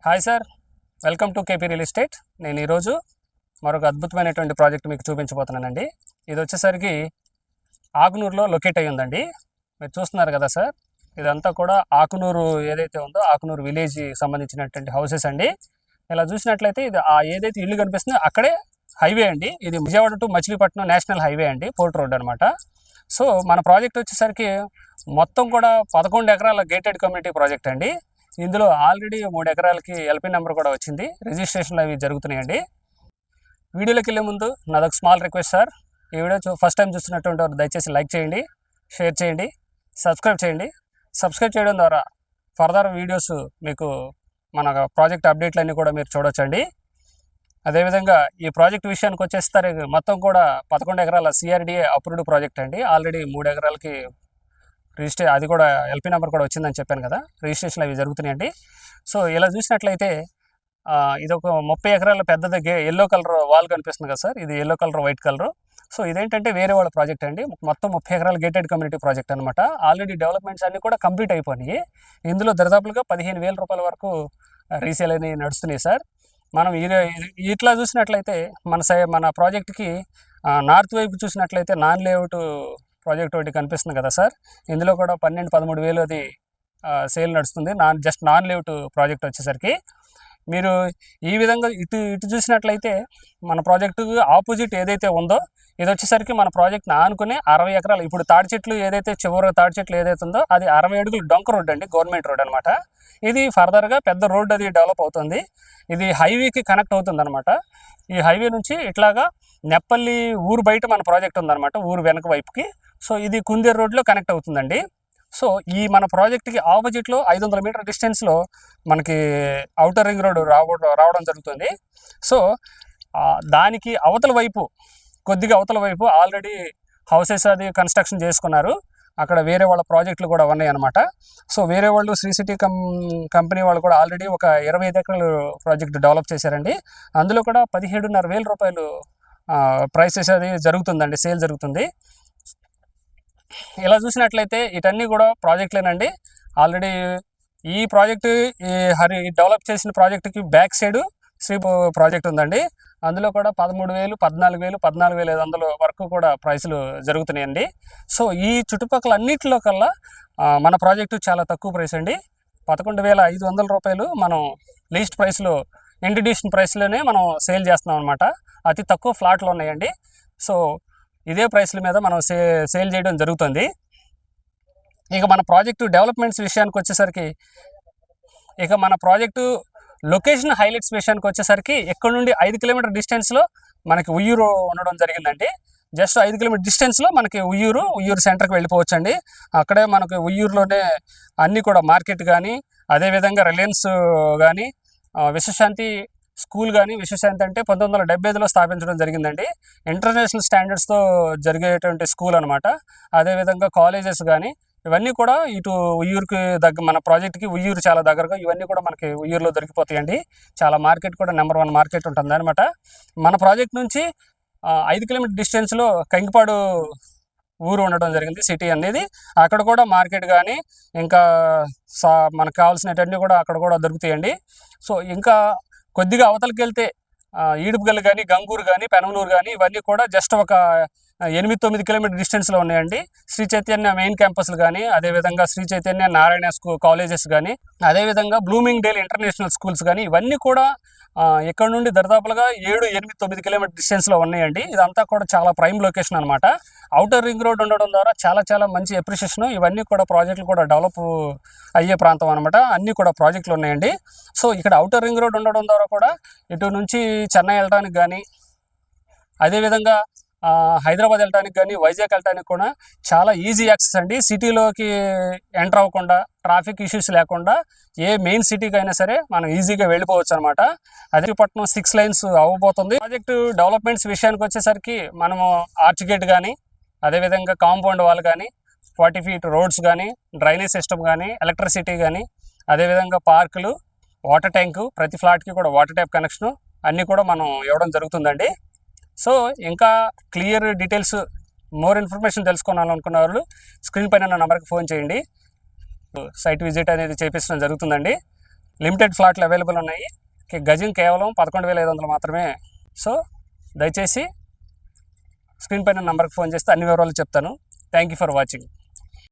Hi sir, welcome to KP real estate. నేను ఈరోజు మరొక అద్భుతమైనటువంటి ప్రాజెక్ట్ మీకు చూపించబోతున్నానండి. ఇది వచ్చేసరికి ఆకునూరులో లొకేట్ అయ్యి ఉందండి. మీరు చూస్తున్నారు కదా సార్, ఇదంతా కూడా ఆకునూరు ఏదైతే ఉందో ఆకునూరు విలేజ్ సంబంధించినటువంటి హౌసెస్ అండి. ఇలా చూసినట్లయితే ఇది ఏదైతే ఇల్లు కనిపిస్తుందో అక్కడే హైవే అండి. ఇది Vijayawada to Machilipatnam national highway అండి, పోర్ట్ రోడ్ అనమాట. సో మన ప్రాజెక్ట్ వచ్చేసరికి మొత్తం కూడా 11 ఎకరాల గేటెడ్ కమ్యూనిటీ ప్రాజెక్ట్ అండి. ఇందులో ఆల్రెడీ 3 ఎకరాలకి ఎల్పీ నెంబర్ కూడా వచ్చింది, రిజిస్ట్రేషన్లు అవి జరుగుతున్నాయండి. వీడియోలోకి వెళ్ళే ముందు నాదొక స్మాల్ రిక్వెస్ట్ సార్, ఈ వీడియో ఫస్ట్ టైం చూస్తున్నటువంటి వారు దయచేసి లైక్ చేయండి, షేర్ చేయండి, సబ్స్క్రైబ్ చేయండి. సబ్స్క్రైబ్ చేయడం ద్వారా ఫర్దర్ వీడియోస్ మీకు మన ప్రాజెక్ట్ అప్డేట్లన్నీ కూడా మీరు చూడొచ్చండి. అదేవిధంగా ఈ ప్రాజెక్ట్ విషయానికి వచ్చేస్తారు, మొత్తం కూడా 11 ఎకరాల సిఆర్డిఏ అప్రూవ్డ్ ప్రాజెక్ట్ అండి. ఆల్రెడీ 3 ఎకరాలకి అది కూడా ఎల్పీ నెంబర్ కూడా వచ్చిందని చెప్పాను కదా, రిజిస్ట్రేషన్ అవి జరుగుతున్నాయండి. సో ఇలా చూసినట్లయితే ఇది ఒక 30 ఎకరాల పెద్దది ఎల్లో కలర్ వాల్ కనిపిస్తుంది కదా సార్, ఇది yellow colour white colour. So ఇదేంటంటే వేరే వాళ్ళ ప్రాజెక్ట్ అండి. మొత్తం 30 ఎకరాల గేటెడ్ కమ్యూనిటీ ప్రాజెక్ట్ అనమాట. ఆల్రెడీ డెవలప్మెంట్స్ అన్నీ కూడా కంప్లీట్ అయిపోయినాయి. ఇందులో దరిదాపులుగా 15,000 రూపాయల వరకు రీసేల్ అని నడుస్తున్నాయి సార్. మనం ఇట్లా చూసినట్లయితే మన ప్రాజెక్ట్కి నార్త్ వైపు చూసినట్లయితే నాన్ లేఅవుట్ ప్రాజెక్ట్ ఒకటి కనిపిస్తుంది కదా సార్, ఇందులో కూడా 12-13 వేలు అది సేల్ నడుస్తుంది. నాన్ లేఅవుట్ ప్రాజెక్ట్ వచ్చేసరికి మీరు ఈ విధంగా ఇటు చూసినట్లయితే మన ప్రాజెక్టు ఆపోజిట్ ఏదైతే ఉందో ఇది వచ్చేసరికి మన ప్రాజెక్ట్ని ఆనుకునే 60 ఎకరాలు. ఇప్పుడు తాడి చెట్లు ఏదైతే తాడి చెట్లు ఏదైతే ఉందో అది 60 అడుగులు డొంక రోడ్ అండి, గవర్నమెంట్ రోడ్ అనమాట. ఇది ఫర్దర్గా పెద్ద రోడ్ అది డెవలప్ అవుతుంది. ఇది హైవేకి కనెక్ట్ అవుతుంది అనమాట. ఈ హైవే నుంచి ఇట్లాగా నెప్పల్లి ఊరు బయట మన ప్రాజెక్ట్ ఉందన్నమాట, ఊరు వెనక వైపుకి. సో ఇది కుందేరు రోడ్లో కనెక్ట్ అవుతుందండి. సో ఈ మన ప్రాజెక్ట్కి ఆపోజిట్లో 500 మీటర్ డిస్టెన్స్లో మనకి ఔటర్ రింగ్ రోడ్ రావడం జరుగుతుంది. సో దానికి కొద్దిగా అవతల వైపు ఆల్రెడీ హౌసెస్ అది కన్స్ట్రక్షన్ చేసుకున్నారు. అక్కడ వేరే వాళ్ళ ప్రాజెక్టులు కూడా ఉన్నాయి అనమాట. సో వేరే వాళ్ళు శ్రీ సిటీ కంపెనీ వాళ్ళు కూడా ఆల్రెడీ ఒక 25 ఎకరాలు ప్రాజెక్ట్ డెవలప్ చేశారండి. అందులో కూడా 17,500 రూపాయలు ప్రైసెస్ అది జరుగుతుందండి, సేల్ జరుగుతుంది. ఇలా చూసినట్లయితే ఇటన్నీ కూడా ప్రాజెక్టులేనండి. ఆల్రెడీ ఈ ప్రాజెక్టు డెవలప్ చేసిన ప్రాజెక్టుకి బ్యాక్ సైడ్ శ్రీ ప్రాజెక్ట్ ఉందండి. అందులో కూడా 13,000, 14,500 వరకు కూడా ప్రైసులు జరుగుతున్నాయండి. సో ఈ చుట్టుపక్కల అన్నింటిలో కల్లా మన ప్రాజెక్టు చాలా తక్కువ ప్రైస్ అండి. 11,500 రూపాయలు మనం లీస్ట్ ప్రైస్లో, ఇంట్రడ్యూషన్ ప్రైస్లోనే మనం సేల్ చేస్తున్నాం అనమాట. అతి తక్కువ ఫ్లాట్లు ఉన్నాయండి. సో ఇదే ప్రైస్ల మీద మనం సేల్ చేయడం జరుగుతుంది. ఇక మన ప్రాజెక్టు డెవలప్మెంట్స్ విషయానికి వచ్చేసరికి, ఇక మన ప్రాజెక్టు లొకేషన్ హైలైట్స్ విషయానికి వచ్చేసరికి ఇక్కడ నుండి 5 కిలోమీటర్ డిస్టెన్స్లో మనకి ఉయ్యూరు ఉండడం జరిగిందండి. జస్ట్ 5 కిలోమీటర్ డిస్టెన్స్లో మనకి ఉయ్యూరు సెంటర్కి వెళ్ళిపోవచ్చండి. అక్కడే మనకి ఉయ్యూరులోనే అన్నీ కూడా మార్కెట్ కానీ, అదేవిధంగా రిలయన్స్ కానీ, విశ్వశాంతి స్కూల్ కానీ, విశ్వశాంతి అంటే 1975లో స్థాపించడం జరిగిందండి. ఇంటర్నేషనల్ స్టాండర్డ్స్తో జరిగేటువంటి స్కూల్ అనమాట. అదేవిధంగా కాలేజెస్ కానీ ఇవన్నీ కూడా ఇటు ఉయ్యూరుకి మన ప్రాజెక్ట్కి ఉయ్యూరు చాలా దగ్గరగా ఇవన్నీ కూడా మనకి ఉయ్యూరులో దొరికిపోతాయండి. చాలా మార్కెట్ కూడా నెంబర్ 1 మార్కెట్ ఉంటుంది అనమాట. మన ప్రాజెక్ట్ నుంచి 5 కిలోమీటర్ డిస్టెన్స్లో కంకిపాడు ఊరు ఉండడం జరిగింది, సిటీ అనేది. అక్కడ కూడా మార్కెట్ కానీ ఇంకా మనకు కావాల్సినవన్నీ కూడా అక్కడ కూడా దొరుకుతాయండి. సో ఇంకా కొద్దిగా అవతలకి వెళ్తే ఈడుపుగల్లు కానీ, గంగూరు కానీ, పెనమలూరు కానీ ఇవన్నీ కూడా జస్ట్ ఒక 8-9 కిలోమీటర్ డిస్టెన్స్లో ఉన్నాయండి. శ్రీ చైతన్య మెయిన్ క్యాంపస్లు కానీ, అదేవిధంగా శ్రీ చైతన్య నారాయణ కాలేజెస్ కానీ, అదేవిధంగా బ్లూమింగ్ డేల్ ఇంటర్నేషనల్ స్కూల్స్ కానీ ఇవన్నీ కూడా ఇక్కడ నుండి దరిదాపులుగా 7-8-9 కిలోమీటర్ డిస్టెన్స్లో ఉన్నాయండి. ఇదంతా కూడా చాలా ప్రైమ్ లొకేషన్ అనమాట. ఔటర్ రింగ్ రోడ్ ఉండడం ద్వారా చాలా మంచి అప్రిషియేషన్. ఇవన్నీ కూడా ప్రాజెక్టులు కూడా డెవలప్ అయ్యే ప్రాంతం అనమాట. అన్నీ కూడా ప్రాజెక్టులు ఉన్నాయండి. సో ఇక్కడ ఔటర్ రింగ్ రోడ్ ఉండడం ద్వారా కూడా ఇటు నుంచి చెన్నై వెళ్ళడానికి కానీ, అదేవిధంగా హైదరాబాద్ వెళ్ళడానికి కానీ, వైజాగ్ వెళ్ళడానికి కూడా చాలా ఈజీ యాక్సెస్ అండి. సిటీలోకి ఎంటర్ అవ్వకుండా, ట్రాఫిక్ ఇష్యూస్ లేకుండా ఏ మెయిన్ సిటీకి అయినా సరే మనం ఈజీగా వెళ్ళిపోవచ్చు అనమాట. అదేపట్నం 6 లైన్స్ అవ్వబోతుంది. ప్రాజెక్టు డెవలప్మెంట్స్ విషయానికి వచ్చేసరికి మనము ఆర్చ్ గేట్ కానీ, అదేవిధంగా కాంపౌండ్ వాల్ కానీ, 40 ఫీట్ రోడ్స్ కానీ, డ్రైనేజ్ సిస్టమ్ కానీ, ఎలక్ట్రిసిటీ కానీ, అదేవిధంగా పార్కులు, వాటర్ ట్యాంకు, ప్రతి ఫ్లాట్కి కూడా వాటర్ ట్యాప్ కనెక్షను అన్నీ కూడా మనం ఇవ్వడం జరుగుతుందండి. సో ఇంకా క్లియర్ డీటెయిల్స్, మోర్ ఇన్ఫర్మేషన్ తెలుసుకోవాలనుకున్న వాళ్ళు స్క్రీన్ పైన నా నెంబర్కి ఫోన్ చేయండి. సైట్ విజిట్ అనేది చేపించడం జరుగుతుందండి. లిమిటెడ్ ఫ్లాట్లు అవైలబుల్ ఉన్నాయి. గజం కేవలం 11,500 మాత్రమే. సో దయచేసి స్క్రీన్ పైన నంబర్కి ఫోన్ చేస్తే అన్ని వివరాలు చెప్తాను. Thank you for watching.